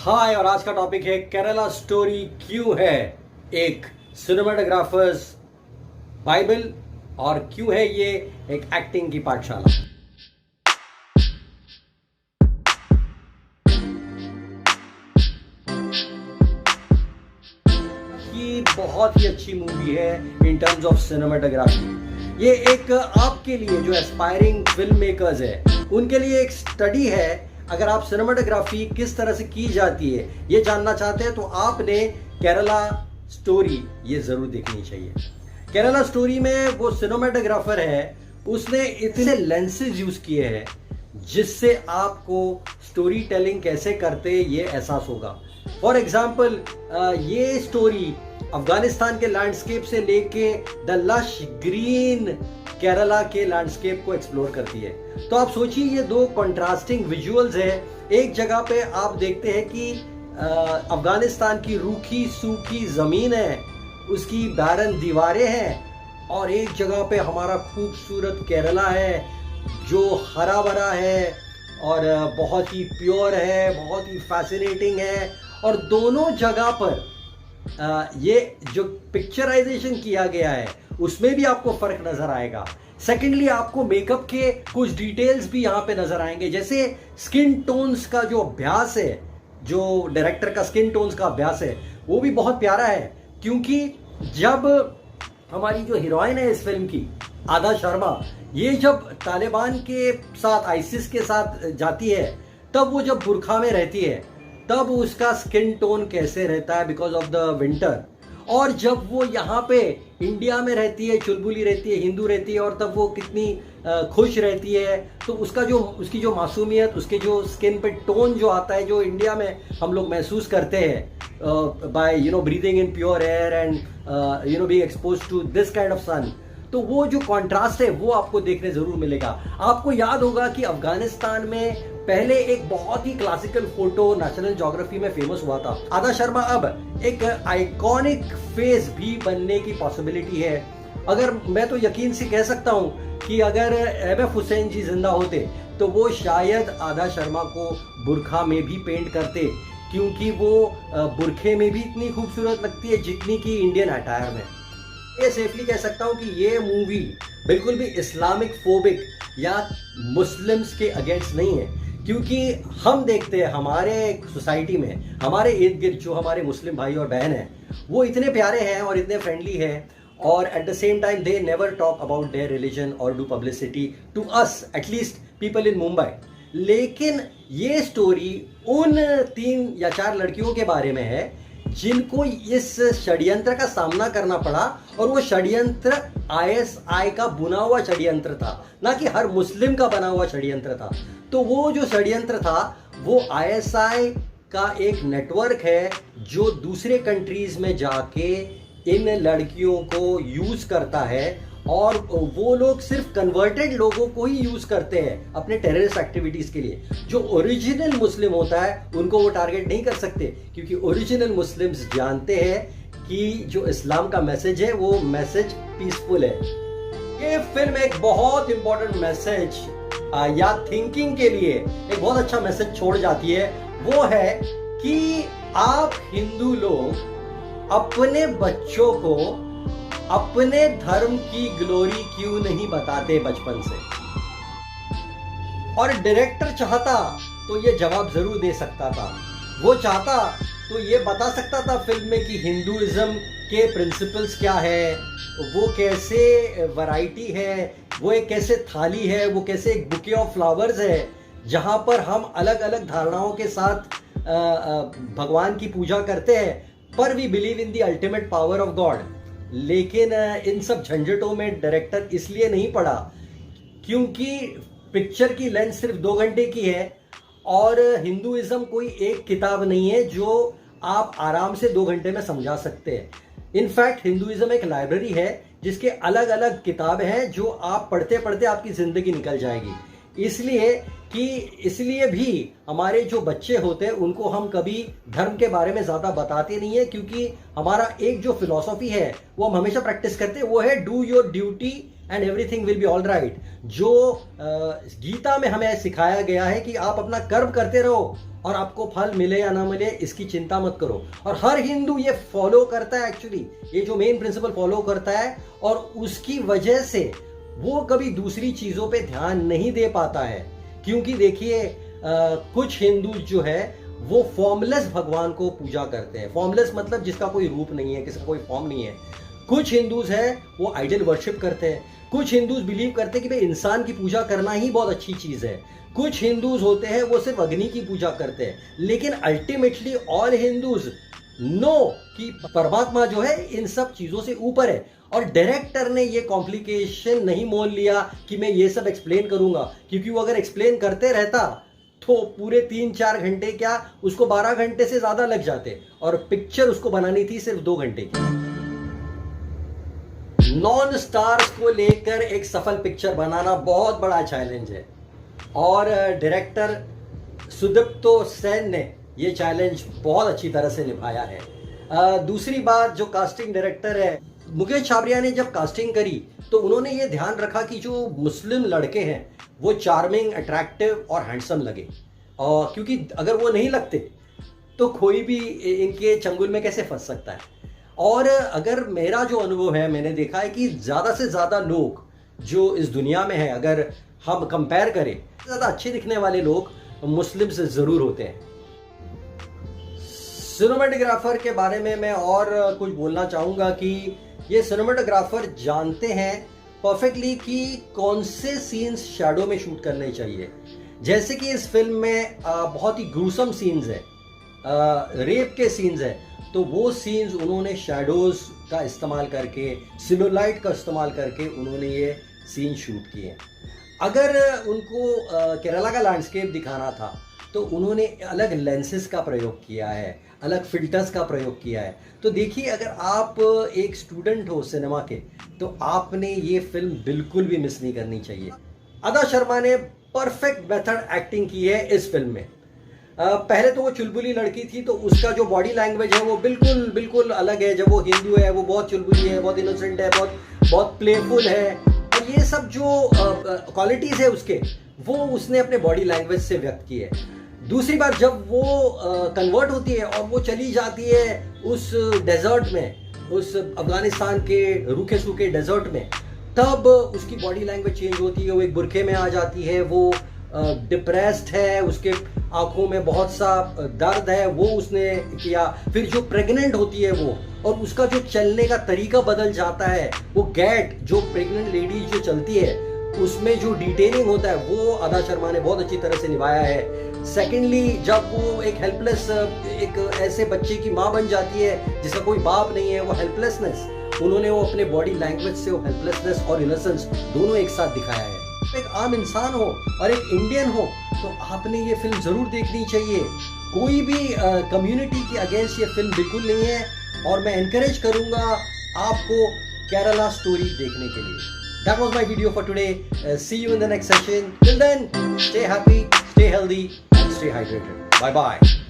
हाय, और आज का टॉपिक है केरला स्टोरी क्यों है एक सिनेमाटोग्राफर्स बाइबल और क्यों है ये एक एक्टिंग की पाठशाला। ये बहुत ही अच्छी मूवी है इन टर्म्स ऑफ सिनेमाटोग्राफी। ये एक आपके लिए जो एस्पायरिंग फिल्म मेकर्स है उनके लिए एक स्टडी है। अगर आप सिनेमाटोग्राफी किस तरह से की जाती है ये जानना चाहते हैं तो आपने केरला स्टोरी ये जरूर देखनी चाहिए। केरला स्टोरी में वो सिनेमाटोग्राफर है, उसने इतने लेंसेज यूज किए हैं जिससे आपको स्टोरी टेलिंग कैसे करते ये एहसास होगा। फॉर एग्जाम्पल ये स्टोरी अफगानिस्तान के लैंडस्केप से लेके द लश ग्रीन केरला के लैंडस्केप को एक्सप्लोर करती है। तो आप सोचिए ये दो कंट्रास्टिंग विजुअल्स है। एक जगह पे आप देखते हैं कि अफगानिस्तान की रूखी सूखी जमीन है, उसकी बैरन दीवारें हैं, और एक जगह पे हमारा खूबसूरत केरला है जो हरा भरा है और बहुत ही प्योर है, बहुत ही फैसिनेटिंग है। और दोनों जगह पर ये जो पिक्चराइजेशन किया गया है उसमें भी आपको फर्क नजर आएगा। सेकेंडली आपको मेकअप के कुछ डिटेल्स भी यहाँ पे नजर आएंगे, जैसे स्किन टोन्स का जो अभ्यास है, जो डायरेक्टर का स्किन टोन्स का अभ्यास है वो भी बहुत प्यारा है। क्योंकि जब हमारी जो हीरोइन है इस फिल्म की आदा शर्मा, ये जब तालिबान के साथ आईसिस के साथ जाती है तब वो जब बुरखा में रहती है तब उसका स्किन टोन कैसे रहता है बिकॉज ऑफ द विंटर। और जब वो यहाँ पे इंडिया में रहती है, चुलबुली रहती है, हिंदू रहती है, और तब वो कितनी खुश रहती है, तो उसकी जो मासूमियत, उसके जो स्किन पे टोन जो आता है जो इंडिया में हम लोग महसूस करते हैं by breathing in pure air and being exposed to this kind of sun, तो वो जो कॉन्ट्रास्ट है वो आपको देखने जरूर मिलेगा। आपको याद होगा कि अफगानिस्तान में पहले एक बहुत ही क्लासिकल फोटो नेशनल ज्योग्राफी में फेमस हुआ था। आदा शर्मा अब एक आइकॉनिक फेस भी बनने की पॉसिबिलिटी है। अगर मैं तो यकीन से कह सकता हूं कि अगर एमएफ हुसैन जी जिंदा होते तो वो शायद आदा शर्मा को बुरखा में भी पेंट करते, क्योंकि वो बुरखे में भी इतनी खूबसूरत लगती है जितनी कि इंडियन अटायर में। ये सेफली कह सकता हूं कि ये मूवी बिल्कुल भी इस्लामिक फोबिक या मुस्लिम्स के अगेंस्ट नहीं है, क्योंकि हम देखते हैं हमारे सोसाइटी में, हमारे इर्द गिर्द जो हमारे मुस्लिम भाई और बहन हैं वो इतने प्यारे हैं और इतने फ्रेंडली हैं, और at the same time they never talk about their religion और do publicity to us, at least people in Mumbai. लेकिन ये स्टोरी उन 3 या 4 लड़कियों के बारे में है जिनको इस षड्यंत्र का सामना करना पड़ा, और वो षड्यंत्र आईएसआई का बुना हुआ षड्यंत्र था, ना कि हर मुस्लिम का बना हुआ षड्यंत्र था। तो वो जो षड्यंत्र था वो आईएसआई का एक नेटवर्क है जो दूसरे कंट्रीज में जाके इन लड़कियों को यूज करता है, और वो लोग सिर्फ कन्वर्टेड लोगों को ही यूज करते हैं अपने टेररिस्ट एक्टिविटीज के लिए। जो ओरिजिनल मुस्लिम होता है उनको वो टारगेट नहीं कर सकते, क्योंकि ओरिजिनल मुस्लिम्स जानते हैं कि जो इस्लाम का मैसेज है वो मैसेज पीसफुल है। ये फिल्म एक बहुत इंपॉर्टेंट मैसेज या थिंकिंग के लिए एक बहुत अच्छा मैसेज छोड़ जाती है। वो है कि आप हिंदू लोग अपने बच्चों को अपने धर्म की ग्लोरी क्यों नहीं बताते बचपन से। और डायरेक्टर चाहता तो ये जवाब जरूर दे सकता था। वो चाहता तो ये बता सकता था फिल्म में कि हिंदुइज्म के प्रिंसिपल्स क्या है, वो कैसे वैरायटी है, वो एक कैसे थाली है, वो कैसे एक बुके ऑफ फ्लावर्स है जहां पर हम अलग अलग धारणाओं के साथ भगवान की पूजा करते हैं, पर we believe in the ultimate power of God. लेकिन इन सब झंझटों में डायरेक्टर इसलिए नहीं पड़ा क्योंकि पिक्चर की लेंथ सिर्फ 2 घंटे की है, और हिंदुइज्म कोई एक किताब नहीं है जो आप आराम से 2 घंटे में समझा सकते हैं। इनफैक्ट हिंदुइज्म एक लाइब्रेरी है जिसके अलग अलग किताबें हैं जो आप पढ़ते पढ़ते आपकी जिंदगी निकल जाएगी। इसलिए भी हमारे जो बच्चे होते हैं उनको हम कभी धर्म के बारे में ज्यादा बताते नहीं है, क्योंकि हमारा एक जो फिलॉसफी है वो हम हमेशा प्रैक्टिस करते हैं, वो है do your duty and everything will be all right. जो गीता में हमें सिखाया गया है कि आप अपना कर्म करते रहो और आपको फल मिले या ना मिले इसकी चिंता मत करो। और हर हिंदू ये फॉलो करता है, एक्चुअली ये जो मेन प्रिंसिपल फॉलो करता है, और उसकी वजह से वो कभी दूसरी चीजों पे ध्यान नहीं दे पाता है। क्योंकि देखिए कुछ हिंदू जो है वो फॉर्मलेस भगवान को पूजा करते हैं। फॉर्मलेस मतलब जिसका कोई रूप नहीं है, किसका कोई फॉर्म नहीं है। कुछ हिंदूज है वो आइडल वर्शिप करते हैं। कुछ हिंदूज बिलीव करते हैं कि भाई इंसान की पूजा करना ही बहुत अच्छी चीज है। कुछ हिंदूज होते हैं वो सिर्फ अग्नि की पूजा करते हैं। लेकिन अल्टीमेटली ऑल हिंदूज नो कि परमात्मा जो है इन सब चीजों से ऊपर है। और डायरेक्टर ने ये कॉम्प्लिकेशन नहीं मोल लिया कि मैं ये सब एक्सप्लेन करूंगा, क्योंकि वो अगर एक्सप्लेन करते रहता तो पूरे 3-4 घंटे क्या उसको 12 घंटे से ज्यादा लग जाते, और पिक्चर उसको बनानी थी सिर्फ 2 घंटे की। नॉन स्टार्स को लेकर एक सफल पिक्चर बनाना बहुत बड़ा चैलेंज है, और डायरेक्टर सुदीप्तो सेन ने ये चैलेंज बहुत अच्छी तरह से निभाया है। दूसरी बात, जो कास्टिंग डायरेक्टर है मुकेश छाबरिया ने जब कास्टिंग करी तो उन्होंने ये ध्यान रखा कि जो मुस्लिम लड़के हैं वो चार्मिंग, अट्रैक्टिव और हैंडसम लगे, और क्योंकि अगर वो नहीं लगते तो कोई भी इनके चंगुल में कैसे फंस सकता है। और अगर मेरा जो अनुभव है, मैंने देखा है कि ज़्यादा से ज़्यादा लोग जो इस दुनिया में हैं, अगर हम कंपेयर करें, ज़्यादा अच्छे दिखने वाले लोग मुस्लिम से ज़रूर होते हैं। सिनेमाटोग्राफर के बारे में मैं और कुछ बोलना चाहूँगा कि ये सिनेमाटोग्राफर जानते हैं परफेक्टली कि कौन से सीन्स शैडो में शूट करने चाहिए। जैसे कि इस फिल्म में बहुत ही ग्रूसम सीन्स है, रेप के सीन्स है, तो वो सीन्स उन्होंने शैडोज का इस्तेमाल करके, सिलोलाइट का इस्तेमाल करके उन्होंने ये सीन शूट किए। अगर उनको केरला का लैंडस्केप दिखाना था तो उन्होंने अलग लेंसेज का प्रयोग किया है, अलग फिल्टर्स का प्रयोग किया है। तो देखिए, अगर आप एक स्टूडेंट हो सिनेमा के तो आपने ये फिल्म बिल्कुल भी मिस नहीं करनी चाहिए। अदा शर्मा ने परफेक्ट मेथड एक्टिंग की है इस फिल्म में। पहले तो वो चुलबुली लड़की थी, तो उसका जो बॉडी लैंग्वेज है वो बिल्कुल अलग है। जब वो हिंदू है वो बहुत चुलबुली है, बहुत इनोसेंट है, बहुत प्लेफुल है, और ये सब जो क्वालिटीज़ है उसके, वो उसने अपने बॉडी लैंग्वेज से व्यक्त की है। दूसरी बार जब वो कन्वर्ट होती है और वो चली जाती है उस डेजर्ट में, उस अफगानिस्तान के रूखे सूखे डेजर्ट में, तब उसकी बॉडी लैंग्वेज चेंज होती है। वो एक बुरखे में आ जाती है, वो डिप्रेस्ड है, उसके आंखों में बहुत सा दर्द है, वो उसने किया। फिर जो प्रेग्नेंट होती है वो, और उसका जो चलने का तरीका बदल जाता है, वो गैट जो प्रेग्नेंट लेडी जो चलती है उसमें जो डिटेलिंग होता है वो अदा शर्मा ने बहुत अच्छी तरह से निभाया है। सेकेंडली, जब वो एक हेल्पलेस, एक ऐसे बच्चे की माँ बन जाती है जिसका कोई बाप नहीं है, वो हेल्पलेसनेस उन्होंने वो अपने बॉडी लैंग्वेज से वो हेल्पलेसनेस और इनोसेंस दोनों एक साथ दिखाया है। एक आम इंसान हो और एक इंडियन हो तो आपने ये फिल्म जरूर देखनी चाहिए। कोई भी कम्युनिटी के अगेंस्ट ये फिल्म बिल्कुल नहीं है, और मैं एनकरेज करूंगा आपको केरला स्टोरी देखने के लिए। That was my video for today. See you in the next session. Till then, stay happy, stay healthy, and stay hydrated. Bye bye.